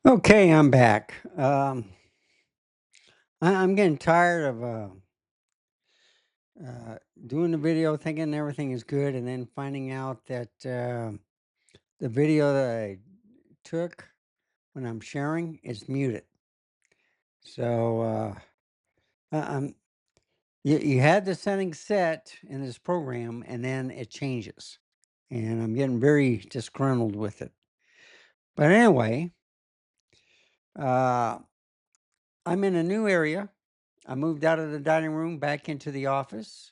Okay, I'm back. I'm getting tired of uh, doing the video, thinking everything is good, and then finding out that the video that I took when I'm sharing is muted. So um, you had the settings set in this program, and then it changes, and I'm getting very disgruntled with it. But anyway, uh, I'm in a new area. I moved out of the dining room back into the office.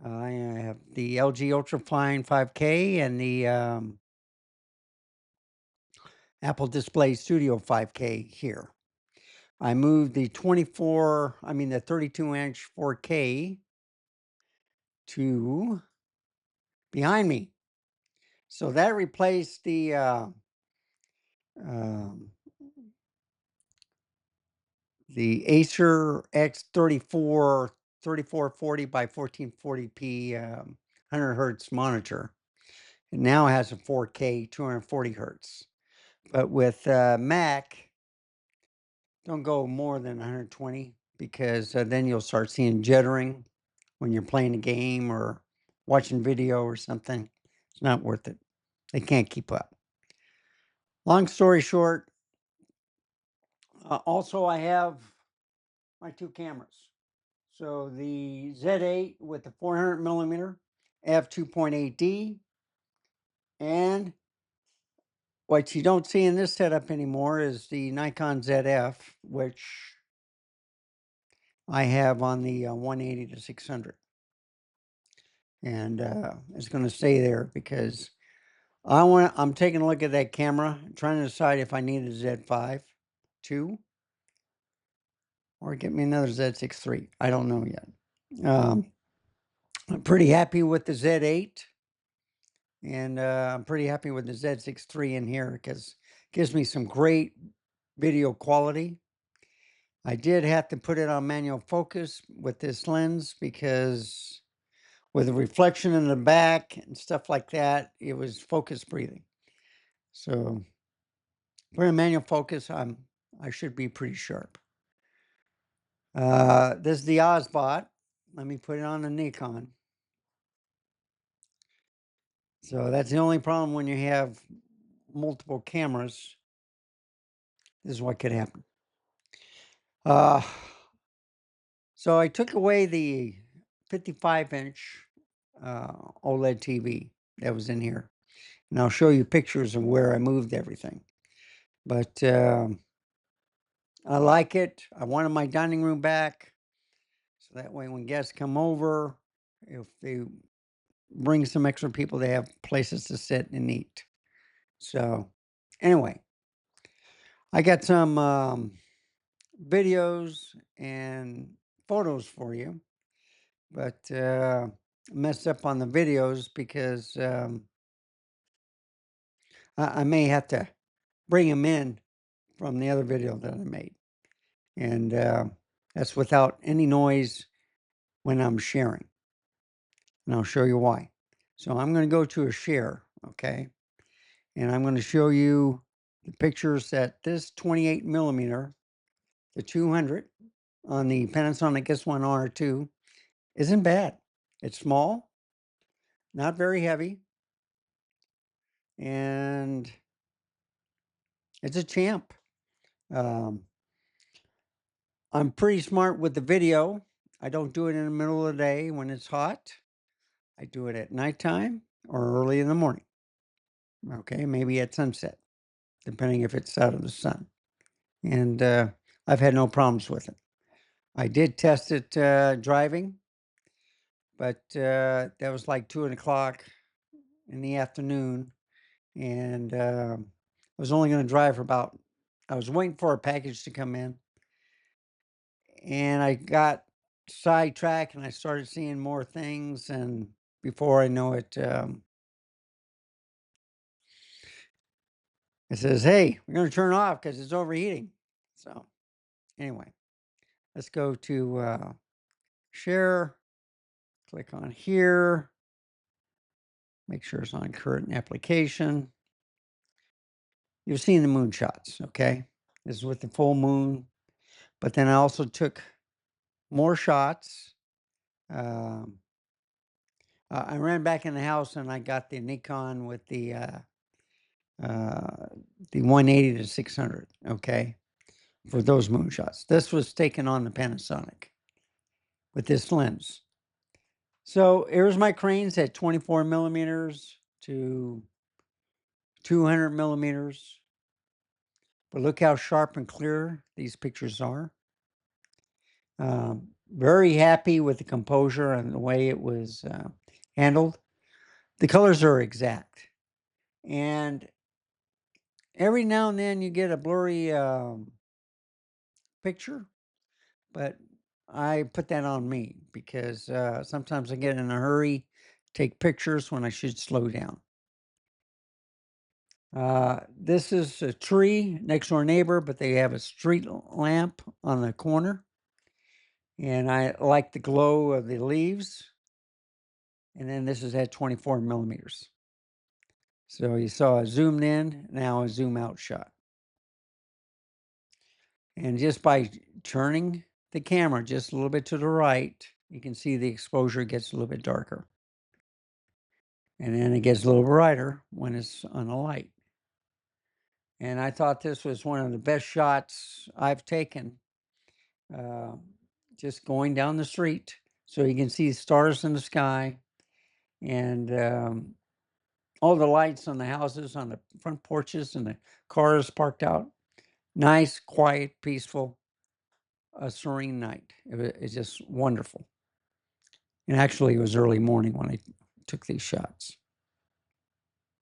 I have the LG Ultrafine 5K and the Apple Display Studio 5K here. I moved the the 32-inch 4K to behind me. So that replaced um, the Acer X34 3440 by 1440p 100 hertz monitor. It now has a 4K 240 hertz. But with Mac, don't go more than 120 because then you'll start seeing jittering when you're playing a game or watching video or something. It's not worth it. They can't keep up. Long story short, also I have my two cameras. So the Z8 with the 400 millimeter f2.8D, and what you don't see in this setup anymore is the Nikon ZF, which I have on the 180 to 600. And it's going to stay there because I'm taking a look at that camera, trying to decide if I need a Z5 II or get me another Z6 III. I don't know yet. I'm pretty happy with the Z8, and I'm pretty happy with the Z6 III in here because it gives me some great video quality. I did have to put it on manual focus with this lens because with the reflection in the back and stuff like that, it was focus breathing. So for a manual focus, I should be pretty sharp. This is the Ozbot. Let me put it on the Nikon. So that's the only problem when you have multiple cameras. This is what could happen. Uh, so I took away the 55-inch OLED TV that was in here, and I'll show you pictures of where I moved everything. But I like it. I wanted my dining room back, so that way when guests come over, if they bring some extra people, they have places to sit and eat. So anyway, I got some videos and photos for you, but messed up on the videos because I may have to bring them in from the other video that I made. And that's without any noise when I'm sharing. And I'll show you why. So I'm going to go to a share, okay? And I'm going to show you the pictures that this 28 millimeter, the 200 on the Panasonic S1R2 isn't bad. It's small, not very heavy, and it's a champ. Um, I'm pretty smart with the video. I don't do it in the middle of the day when it's hot. I do it at nighttime or early in the morning. Okay, maybe at sunset, depending if it's out of the sun. And I've had no problems with it. I did test it driving, but that was like 2 o'clock in the afternoon, and I was only going to drive for about. I was waiting for a package to come in, and I got sidetracked, and I started seeing more things, and before I know it, it says, "Hey, we're going to turn off because it's overheating." So anyway, let's go to share. Click on here. Make sure it's on current application. You've seen the moon shots, okay? This is with the full moon, but then I also took more shots. Um, I ran back in the house and I got the Nikon with uh, the 180 to 600, okay, for those moon shots. This was taken on the Panasonic with this lens. So here's my cranes at 24 millimeters to 200 millimeters. But look how sharp and clear these pictures are. Very happy with the composure and the way it was handled. The colors are exact. And every now and then you get a blurry picture, but I put that on me because sometimes I get in a hurry, take pictures when I should slow down. This is a tree, next door neighbor, but they have a street lamp on the corner. And I like the glow of the leaves. And then this is at 24 millimeters. So you saw a zoomed in, now a zoom out shot. And just by turning the camera just a little bit to the right, you can see the exposure gets a little bit darker. And then it gets a little brighter when it's on a light. And I thought this was one of the best shots I've taken, just going down the street. So you can see stars in the sky and all the lights on the houses, on the front porches, and the cars parked out. Nice, quiet, peaceful, a serene night. It's just wonderful. And actually, it was early morning when I took these shots.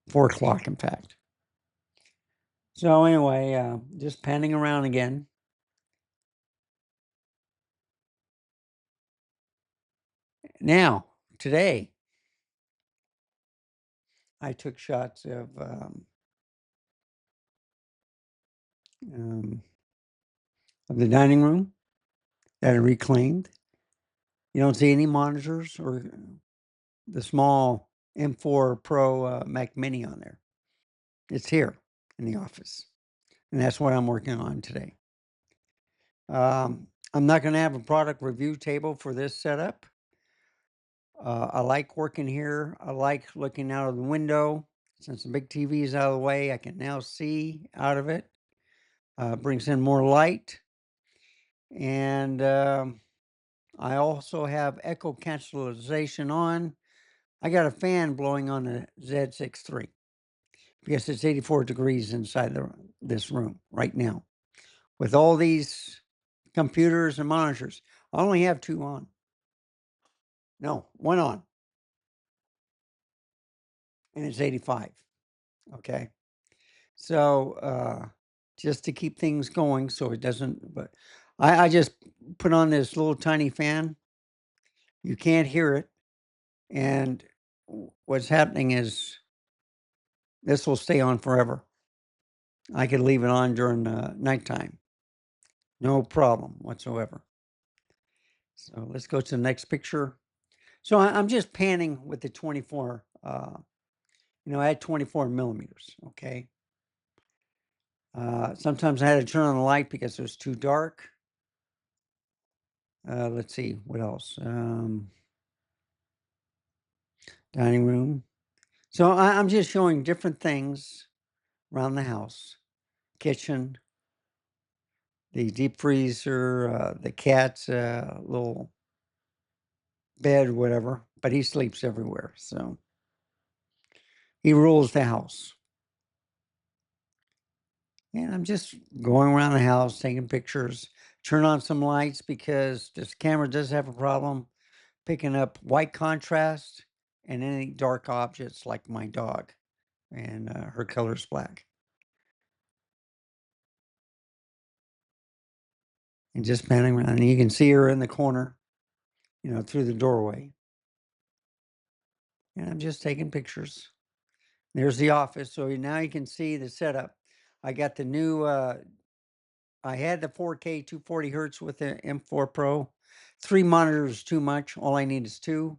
4 o'clock, in fact. So anyway, just panning around again. Now, today, I took shots of the dining room that I reclaimed. You don't see any monitors or the small M4 Pro Mac Mini on there. It's here in the office, and that's what I'm working on today. I'm not going to have a product review table for this setup. I like working here. I like looking out of the window. Since the big TV is out of the way, I can now see out of it. Brings in more light. And I also have echo cancellation on. I got a fan blowing on the Z63 because it's 84 degrees inside this room right now. With all these computers and monitors, I only have 2 on. No, 1 on. And it's 85. Okay. So just to keep things going so it doesn't, but I just put on this little tiny fan. You can't hear it. And what's happening is this will stay on forever. I could leave it on during nighttime. No problem whatsoever. So let's go to the next picture. So I'm just panning with the 24, at 24 millimeters, okay? Sometimes I had to turn on the light because it was too dark. Let's see, what else? Dining room. So I'm just showing different things around the house. Kitchen, the deep freezer, the cat's little bed, whatever. But he sleeps everywhere, so he rules the house. And I'm just going around the house, taking pictures. Turn on some lights because this camera does have a problem picking up white contrast and any dark objects like my dog. And her color's black. And just panning around, and you can see her in the corner, through the doorway. And I'm just taking pictures. There's the office. So now you can see the setup. I got the new, I had the 4K 240 hertz with the M4 Pro. 3 monitors too much. All I need is 2.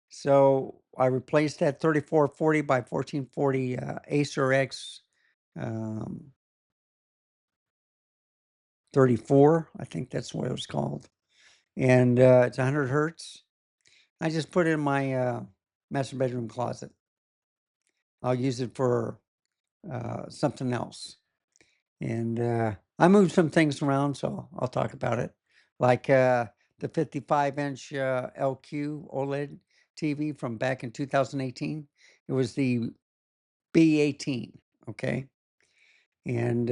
So I replaced that 3440 by 1440 Acer X 34, I think that's what it was called. And it's 100 hertz. I just put it in my master bedroom closet. I'll use it for something else. And I moved some things around, so I'll talk about it. Like the 55-inch LQ OLED TV from back in 2018. It was the B18, okay? And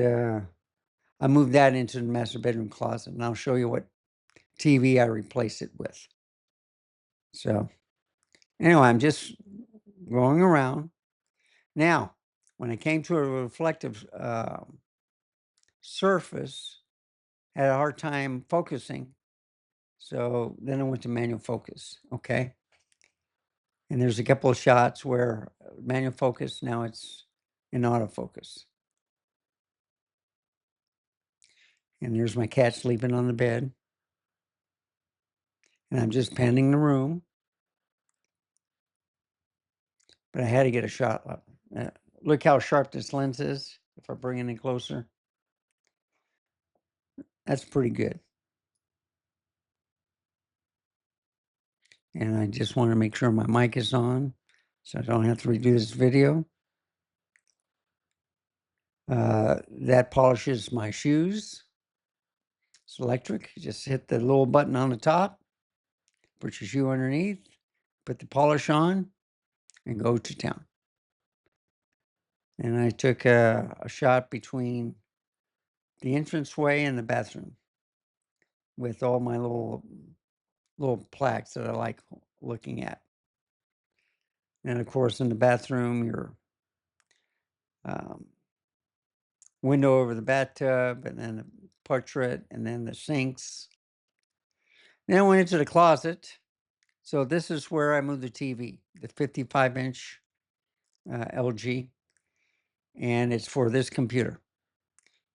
I moved that into the master bedroom closet, and I'll show you what TV I replaced it with. So anyway, I'm just going around. Now, when it came to a reflective surface, I had a hard time focusing. So then I went to manual focus, okay? And there's a couple of shots where manual focus, now it's in autofocus. And there's my cat sleeping on the bed. And I'm just panning the room. But I had to get a shot. Look how sharp this lens is. If I bring it in closer, that's pretty good. And I just want to make sure my mic is on so I don't have to redo this video. That polishes my shoes. It's electric. You just hit the little button on the top, put your shoe underneath, put the polish on, and go to town. And I took a shot between the entranceway and the bathroom with all my little plaques that I like looking at. And of course, in the bathroom, your window over the bathtub, and then the portrait, and then the sinks. Then I went into the closet. So this is where I moved the TV, the 55-inch LG, and it's for this computer.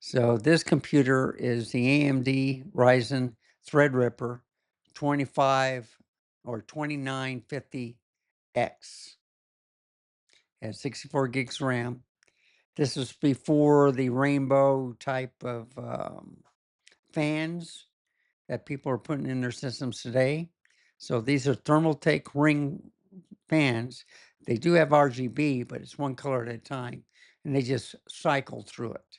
So this computer is the AMD Ryzen Threadripper 25 or 2950X. It has 64 gigs RAM. This is before the rainbow type of fans that people are putting in their systems today. So these are Thermaltake ring fans. They do have RGB, but it's one color at a time, and they just cycle through it.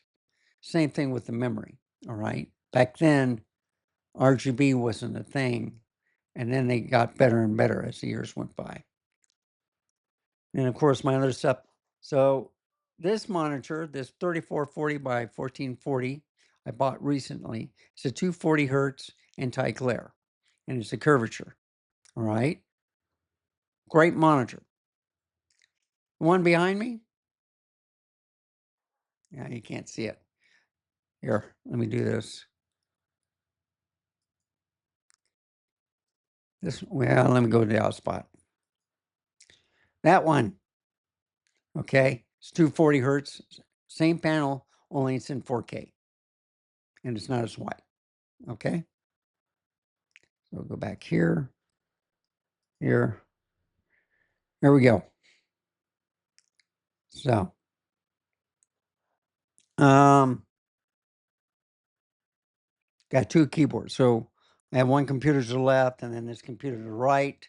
Same thing with the memory, all right? Back then, RGB wasn't a thing, and then they got better and better as the years went by. And of course, my other stuff. So this monitor, this 3440 by 1440, I bought recently. It's a 240 hertz anti-glare, and it's a curvature, all right? Great monitor. The one behind me? Yeah, you can't see it. Here, let me do this. Well, let me go to the out spot. That one, okay, it's 240 hertz, same panel, only it's in 4K, and it's not as white, okay? So we'll go back here, here. There we go. So, got two keyboards. So I have one computer to the left, and then this computer to the right.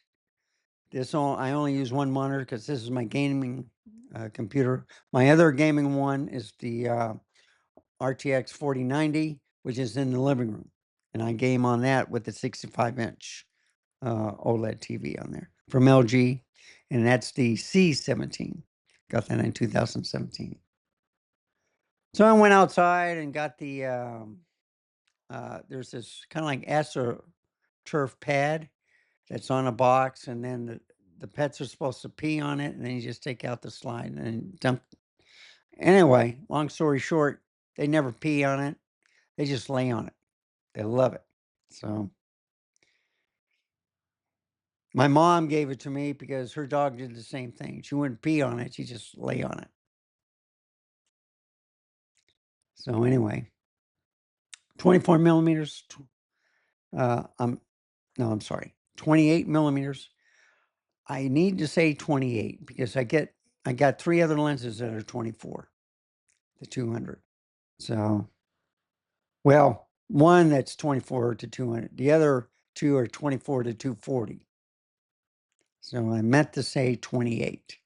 I only use one monitor because this is my gaming computer. My other gaming one is the RTX 4090, which is in the living room, and I game on that with the 65-inch OLED TV on there from LG, and that's the C17. Got that in 2017. So I went outside and got the there's this kind of like AstroTurf pad that's on a box, and then the pets are supposed to pee on it, and then you just take out the slide and dump. Anyway, long story short, they never pee on it. They just lay on it. They love it. So my mom gave it to me because her dog did the same thing. She wouldn't pee on it. She just lay on it. So anyway, 24 millimeters. I'm sorry, 28 millimeters. I need to say 28 because I got three other lenses that are 24. to 200. So, well, one that's 24 to 200. The other two are 24 to 240. So I meant to say 28.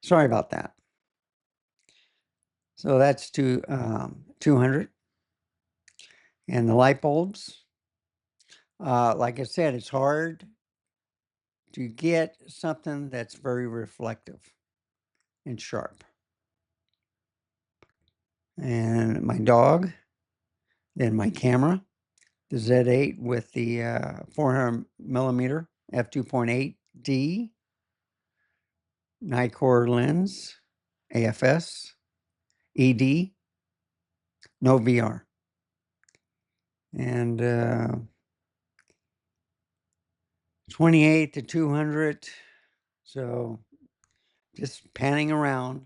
Sorry about that. So that's 200. And the light bulbs, like I said, it's hard to get something that's very reflective and sharp. And my dog, then my camera, the Z8 with the 400 millimeter f2.8D Nikkor lens, AFS, ED, no VR. And 28 to 200. So just panning around.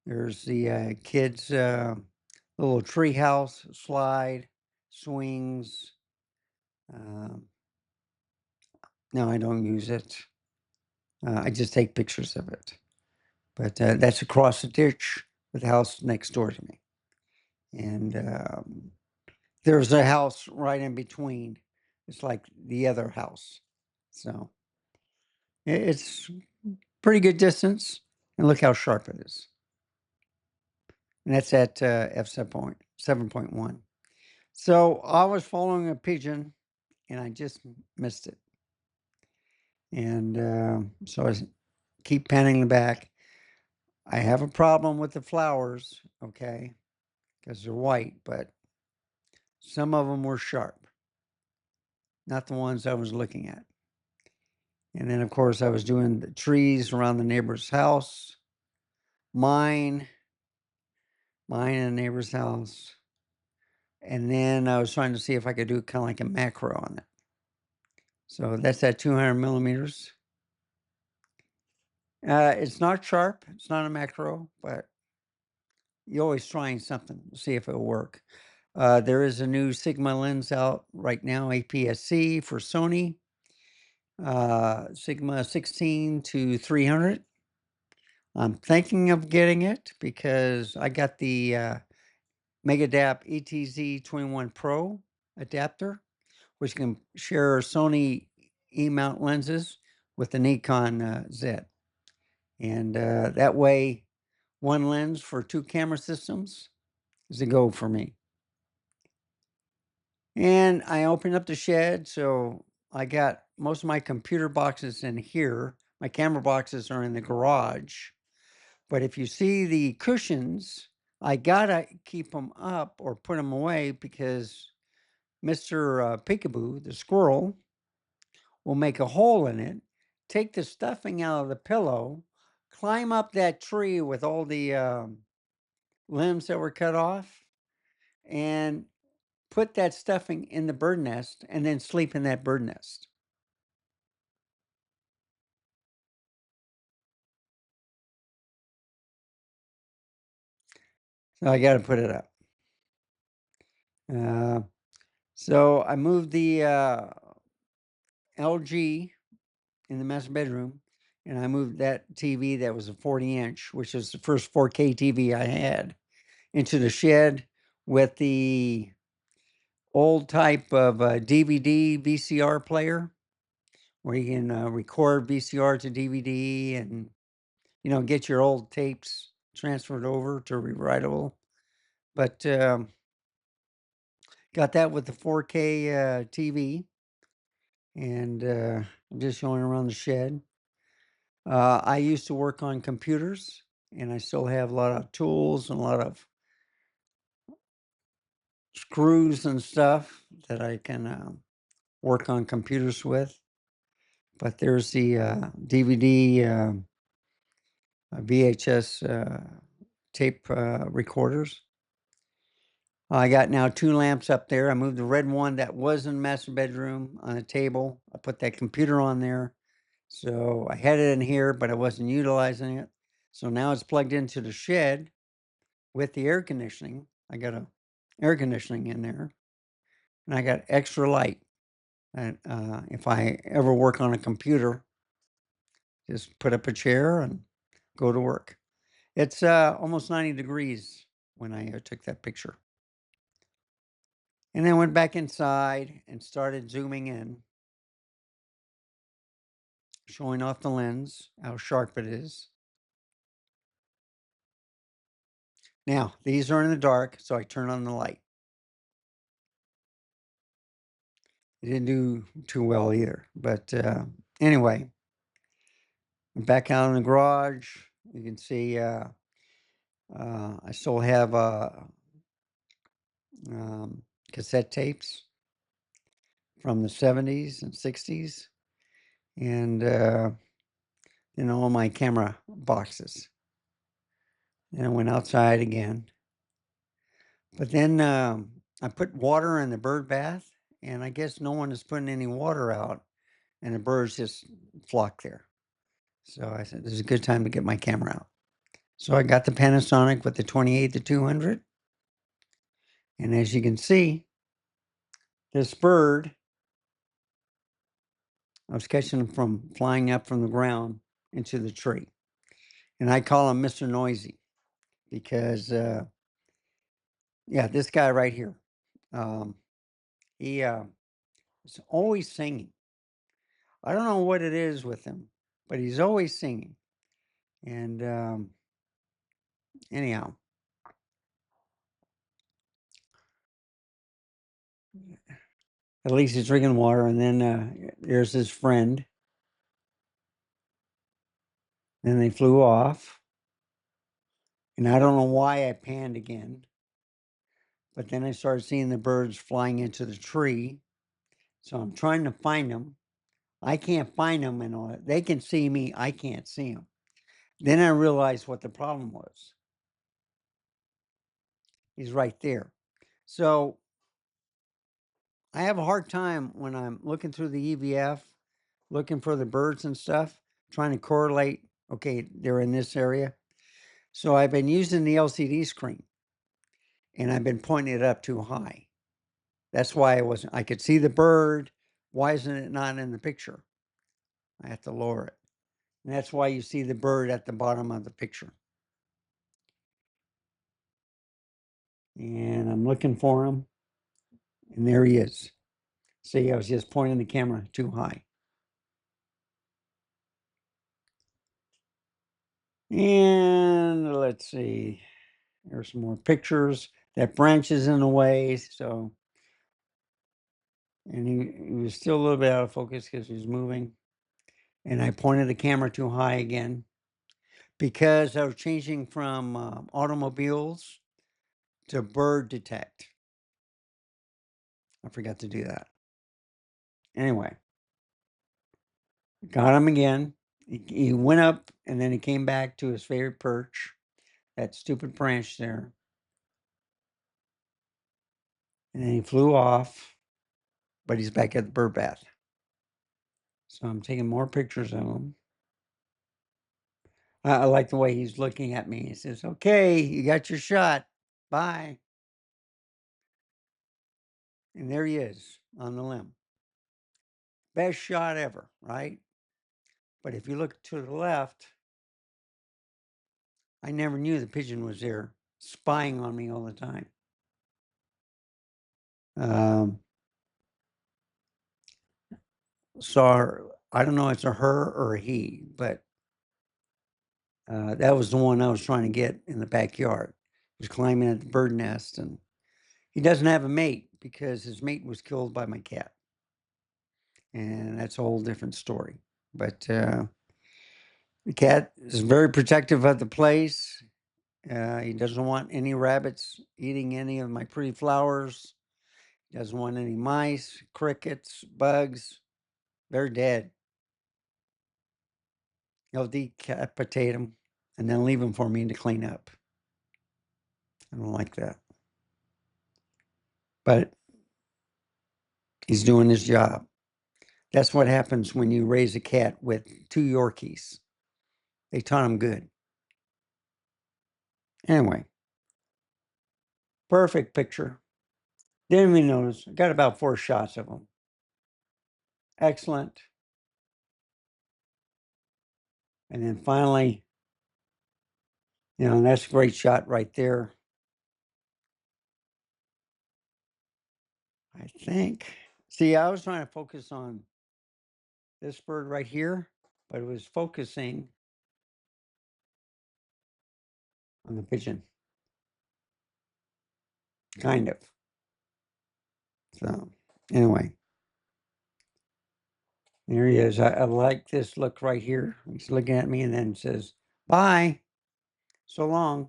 There's the kids' little treehouse slide, swings. Um, no, I don't use it. I just take pictures of it. But that's across the ditch with the house next door to me. And there's a house right in between. It's like the other house. So it's pretty good distance. And look how sharp it is. And that's at f7.1. So I was following a pigeon and I just missed it. And so I keep panning back. I have a problem with the flowers, okay, because they're white, but some of them were sharp, not the ones I was looking at. And then, of course, I was doing the trees around the neighbor's house, mine and the neighbor's house. And then I was trying to see if I could do kind of like a macro on it. So that's at 200 millimeters. It's not sharp. It's not a macro, but you're always trying something to see if it'll work. There is a new Sigma lens out right now, APS-C for Sony. Sigma 16 to 300. I'm thinking of getting it because I got the Megadap ETZ21 Pro adapter, which can share Sony E-mount lenses with the Nikon Z. And that way, one lens for two camera systems is a go for me. And I opened up the shed, so I got most of my computer boxes in here. My camera boxes are in the garage. But if you see the cushions, I gotta keep them up or put them away because Mr. Peekaboo, the squirrel, will make a hole in it, take the stuffing out of the pillow, climb up that tree with all the limbs that were cut off, and put that stuffing in the bird nest and then sleep in that bird nest. So I got to put it up. So I moved the LG in the master bedroom, and I moved that TV that was a 40-inch, which is the first 4K TV I had, into the shed with the old type of DVD VCR player where you can record VCR to DVD and get your old tapes transferred over to rewritable. But got that with the 4K TV, and I'm just showing around the shed. I used to work on computers, and I still have a lot of tools and a lot of screws and stuff that I can work on computers with. But there's the DVD, VHS tape recorders. I got now 2 lamps up there. I moved the red one that was in the master bedroom on a table. I put that computer on there. So I had it in here, but I wasn't utilizing it. So now it's plugged into the shed with the air conditioning. I got a air conditioning in there, and I got extra light. And if I ever work on a computer, just put up a chair and go to work. It's almost 90 degrees when I took that picture. And then went back inside and started zooming in, showing off the lens, how sharp it is. Now, these are in the dark, so I turn on the light. It didn't do too well either. But anyway, I'm back out in the garage. You can see I still have cassette tapes from the 70s and 60s, and all my camera boxes. And I went outside again. But then I put water in the bird bath, and I guess no one is putting any water out, and the birds just flock there. So I said, this is a good time to get my camera out. So I got the Panasonic with the 28 to 200. And as you can see, this bird, I was catching him from flying up from the ground into the tree. And I call him Mr. Noisy because, yeah, this guy right here, he is always singing. I don't know what it is with him, but he's always singing. And anyhow, at least he's drinking water. And then there's his friend. Then they flew off. And I don't know why I panned again. But then I started seeing the birds flying into the tree. So I'm trying to find them. I can't find them and all that. They can see me. I can't see them. Then I realized what the problem was. He's right there. So I have a hard time when I'm looking through the EVF, looking for the birds and stuff, trying to correlate, okay, they're in this area. So I've been using the LCD screen and I've been pointing it up too high. That's why I could see the bird. Why isn't it not in the picture? I have to lower it. And that's why you see the bird at the bottom of the picture. And I'm looking for him. And there he is. See, I was just pointing the camera too high. And let's see. There's some more pictures. That branch is in the way. So, and he was still a little bit out of focus because he was moving. And I pointed the camera too high again because I was changing from automobiles to bird detect. I forgot to do that. Anyway, got him again. He went up and then he came back to his favorite perch, that stupid branch there. And then he flew off, but he's back at the bird bath. So I'm taking more pictures of him. I like the way he's looking at me. He says, okay, you got your shot. Bye. And there he is on the limb. Best shot ever, right? But if you look to the left, I never knew the pigeon was there spying on me all the time. Saw her, I don't know if it's a her or a he, but that was the one I was trying to get in the backyard. He was climbing at the bird nest, and he doesn't have a mate because his mate was killed by my cat. And that's a whole different story. But the cat is very protective of the place. He doesn't want any rabbits eating any of my pretty flowers. He doesn't want any mice, crickets, bugs. They're dead. He'll decapitate them and then leave them for me to clean up. I don't like that. But he's doing his job. That's what happens when you raise a cat with 2 Yorkies. They taught him good. Anyway, perfect picture. Didn't even notice. Got about 4 shots of him. Excellent. And then finally, You know, and that's a great shot right there. I think. See, I was trying to focus on this bird right here, but it was focusing on the pigeon, kind of. So, anyway, there he is. I like this look right here. He's looking at me and then says, "Bye, so long."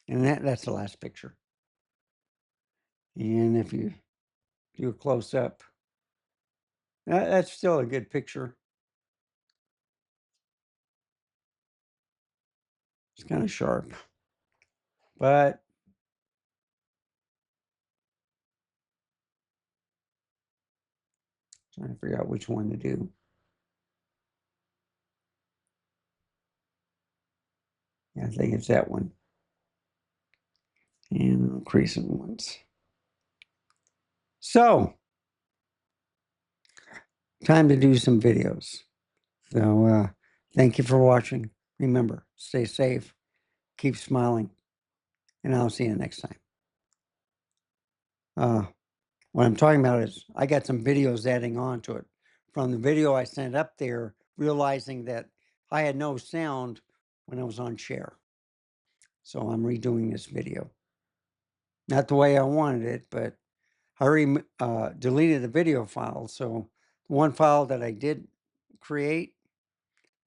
And that's the last picture. And if you do a close up, that's still a good picture. It's kind of sharp, but trying to figure out which one to do. Yeah, I think it's that one. And I'll crease it once. So, time to do some videos. So, thank you for watching. Remember, stay safe, keep smiling, and I'll see you next time. What I'm talking about is I got some videos adding on to it. From the video I sent up there, realizing that I had no sound when I was on share. So I'm redoing this video. Not the way I wanted it, but I already deleted the video file. So the one file that I did create,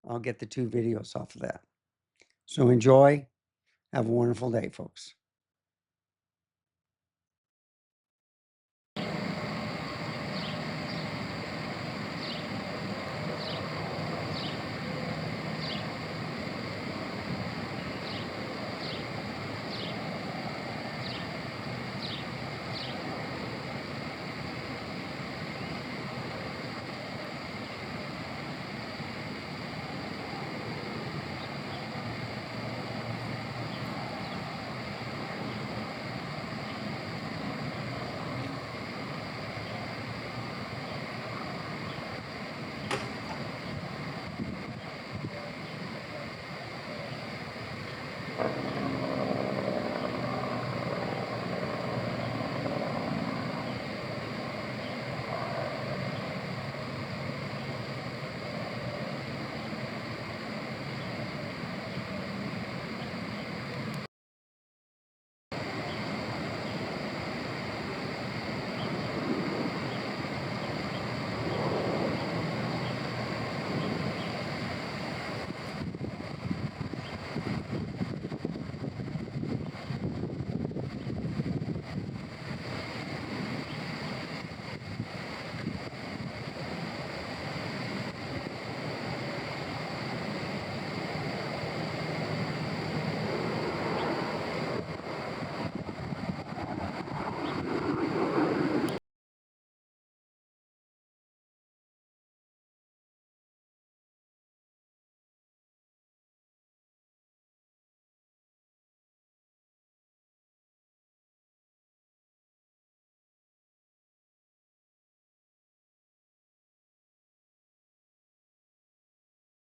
I'll get the 2 videos off of that. So enjoy. Have a wonderful day, folks.